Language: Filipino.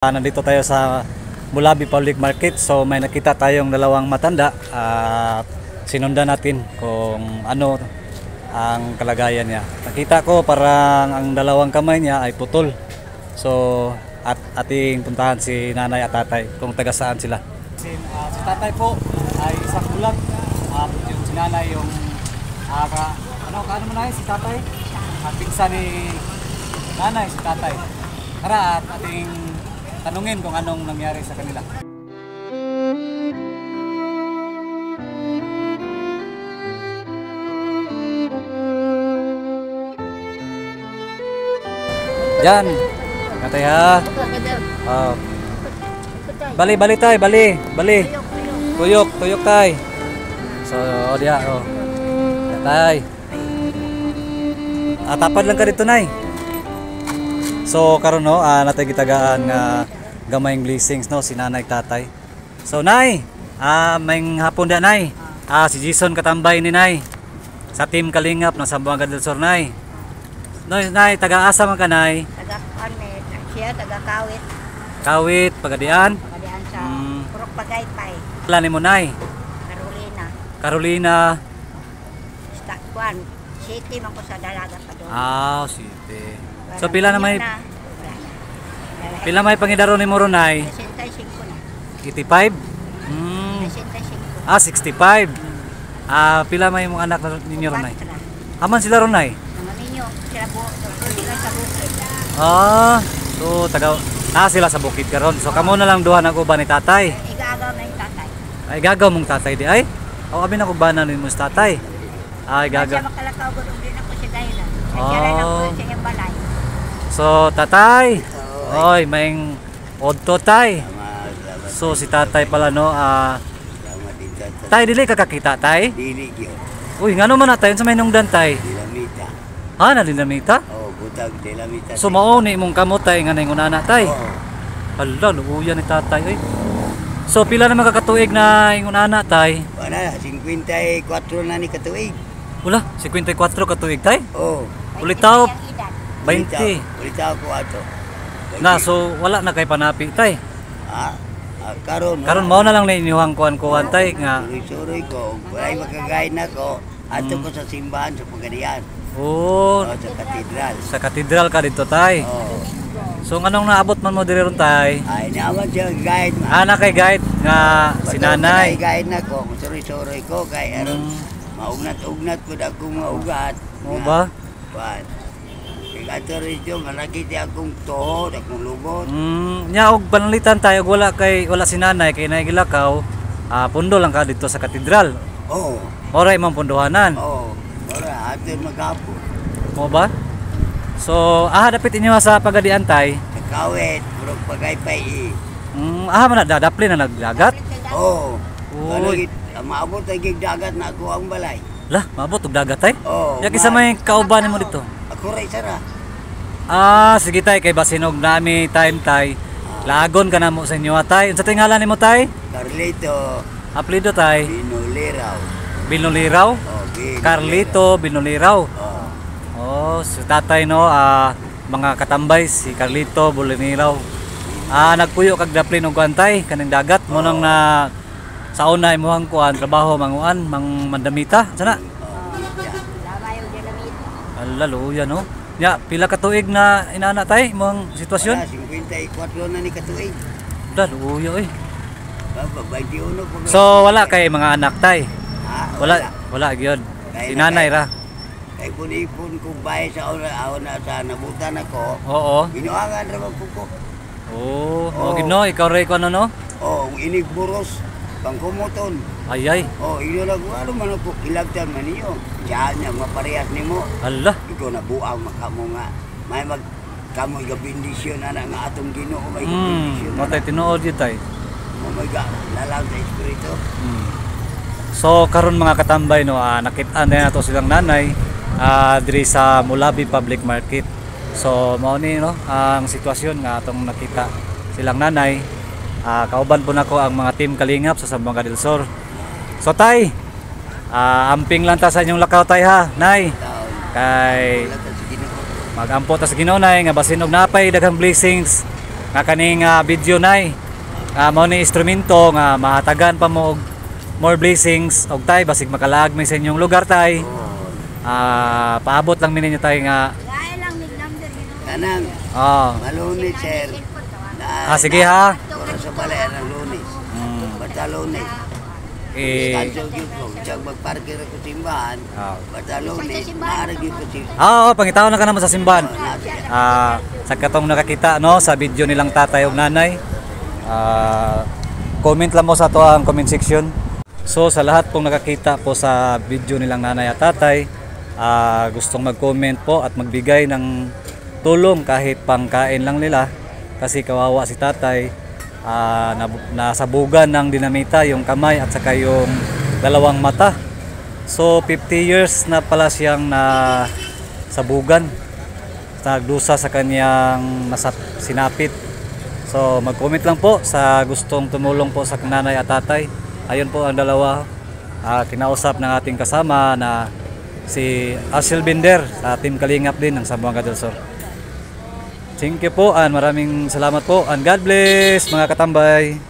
Nandito tayo sa Mulabi Public Market. So may nakita tayong dalawang matanda. Sinundan natin kung ano ang kalagayan niya. Nakita ko parang ang dalawang kamay niya ay putol. So ating puntahan si nanay at tatay kung taga saan sila. Si tatay po ay isang bulag. Yung si nanay yung kaano mo na si tatay? Pinsan ni nanay si tatay. Tara at ating tanungin kung anong nangyari sa kanila. Yan. Katay ha. Bali tay, bali. Tuyok tay. So, dia oh. Tay. Tapad lang ka dito nay. So karon no, natay gitagaan nga gamayng blessings no si nanay tatay. So nay, may hapon da nay. Si Jason katambay ni nay. Sa team Kalingap ng Zamboanga del Sur nay. Nay, taga-asa man ka nay? Taga-Kawit, siya taga-Kawit. Kawit, Pagadian. Pagadian sa Purok Pagaypay. Plano mo nay? Carolina. Stakwan, city man ko sa dalaga pa doon. City. So pila na may pangidaro ni mo ron nay? 65 na. 85? 65. Pila may mong anak ninyo ron nay? Aman sila ron nay? Naman ninyo, sila sa bukid. So sila sa bukid karon. So kamo na lang duha nag-uban ni tatay. Igagaw na yung tatay. Ay gagaw mong tatay di ay? O abi na ko banan mo sa tatay. Ay gagaw. Siya makalakaw gud din ako si Dayla. Siya rin ako sa iyang balay. So tatay. Oy, maing odto tay. So si tatay pala no, tay dili ka kakita tay? Dili gyud. Uy, ngano man na tayo sa may nungdan tay? Dilamita. Na dinamita? Butag dilamita. So mao ni imong kamot tay nga ningon ana tay. Oo. Hala, luuyan ni tatay oy. So pila na makakatuig na ingon ana tay? Wala, 54 na ni katuig. Wala, 54 katuig tay? Oh. Ulitaw Iyang edad. 20. Ulitaw ko ato. Na so wala na kay panapi tay. Karon Mao na lang ni inyuhang kuan tay nga. Suroy ko, walay makagay na ko. Ato ko sa simbahan sa Pagadian. Sa katedral. Sa katedral ka dito tay. So anong naabot man mo diri ron tay? Ay naman siya guide na. Na kay guide nga si nanay. Guide na ko, suroy ko kay aron maugnat-ugnat ko da akong maugat. Mo ba? Pan. Ato rito malaki akong tuhod, akong lubot. Nya og panalitan tayo wala si nanay kay naigilakaw. Pundo lang ka dito sa katedral. Ora imong punduhanan. Ora ato magapon. Mo ba? So dapit inyo sa Pagadian tay. Kawit, Purok Pagaypay. Man na dadapli na nagdagat. Uy. Maabot ay dagat na ako ang balay. Lah, maabot og dagat tay? Ya kisa man. may kauban mo dito. Ako ray sara. Sige tay kay basinog nami time tay. Lagon ka na mo sa inyo tay. Unsa tay ngalan nimo tay? Carlito Apelyido tay? Binuliraw. Binuliraw? Carlito Binuliraw. Si tatay no, mga katambay si Carlito Binuliraw. Nagpuyo kag daplin og kuantay kanang dagat mo nang na sa una imuhang kuan trabaho manguan mandamita sana. Labayo dilamita. Ala luya no. Ya, pila ka tuig na inaana tay imong sitwasyon? 54 na ni katuig. Ala luya oy. 21 po. So wala kay mga anak tay. Wala gyud. Si nanay ra. Kay punipon ko bay sa una sa nabutan ako. Oo. Ginuangan ra ko ko. Gino ikaw ray ko ano no? Inig buros pangkumuton. Ay. Ino lang ano man ako ilagtan man niyo. Diyan niya maparehas nimo. Ala. Ikaw na buang makamo nga. May kamoy ga bendisyon ana nga atong Ginoo may bendisyon. Matay tinuod yun tay. My God, lalaw sa espiritu. So karon mga katambay no, nakita na nato silang nanay diri sa Mulabi Public Market. So mao ni no ang sitwasyon nga atong nakita silang nanay. Kauban po nako ang mga team Kalingap sa Zamboanga del Sur. So tay, amping lang ta sa inyong lakaw tay ha, nay. Kay magampo ta sa Ginoo nay nga basin og napay daghang blessings nga kaning video nay mao ni instrumento nga mahatagan pa mo og more blessings og tay basig makalag mi sa inyong lugar tay. Paabot lang mi ninyo tay nga Gaya lang may number yun. Kanang malunis sir. sige ha. Para sa balay ng lunis. Basta lunis. Kanso gyud ko, siyang magparkir ako simbahan. Basta lunis, maaari gyud ko si. Pangitaon na ka naman sa simbahan. Sa katong nakakita no sa video nilang tatay ug nanay. Comment lang mo sa to ang comment section. So sa lahat pong nakakita po sa video nilang nanay at tatay, gustong mag-comment po at magbigay ng tulong kahit pangkain lang nila kasi kawawa si tatay, nasabugan ng dinamita yung kamay at saka yung dalawang mata. So 50 years na pala siyang nasabugan, nagdusa sa kanyang sinapit. So mag-comment lang po sa gustong tumulong po sa nanay at tatay. Ayun po ang dalawa, kinausap ng ating kasama na si Asil Binder sa Team Kalingap din ng Zamboanga del Sur. Thank you po and maraming salamat po and God bless mga katambay.